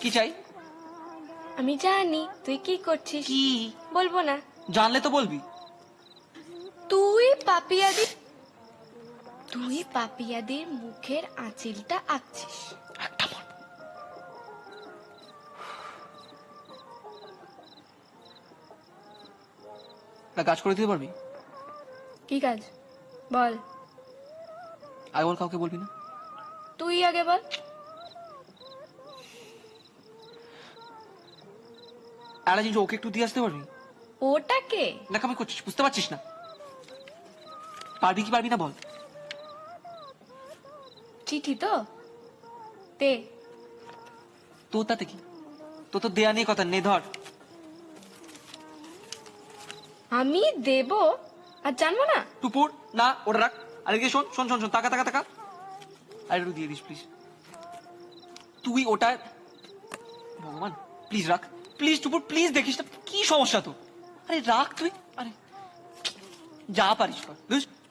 কি চাই? আমি জানি তুই কি করছিস। কি? বলবো না। জানলে তো বলবি। তুই পাপিয়াদের মুখের আঁচিলটা আঁকছিস। একটা বল। একটা কাজ করে দিতে পারবি? কি কাজ বল। আগে বল, কাউকে বলবি না। তুই আগে বল। একটা জিনিস ওকে একটু দিয়ে আসতে পারবি? ওটাকে না কামাই করছিস, বুঝতে পারছিস না? পারবি কি পারবি না বল। চিঠি তো দে। তোর তাতে কি? তো দেয়া নিয়ে কথা নেই, ধর। আমি দেব আর জানবো না। টুপুর না, ওটা রাখ। আরে শোন শোন শোন শোন, তাকা তাকা তাকা। আরে একটু দিয়ে দিস প্লিজ। তুই ওটা, ভগবান প্লিজ রাখ, প্লিজ টুপুর প্লিজ। দেখিস না কি সমস্যা তো? আরে রাখ তুই। আরে যা পারিস কর, বুঝ।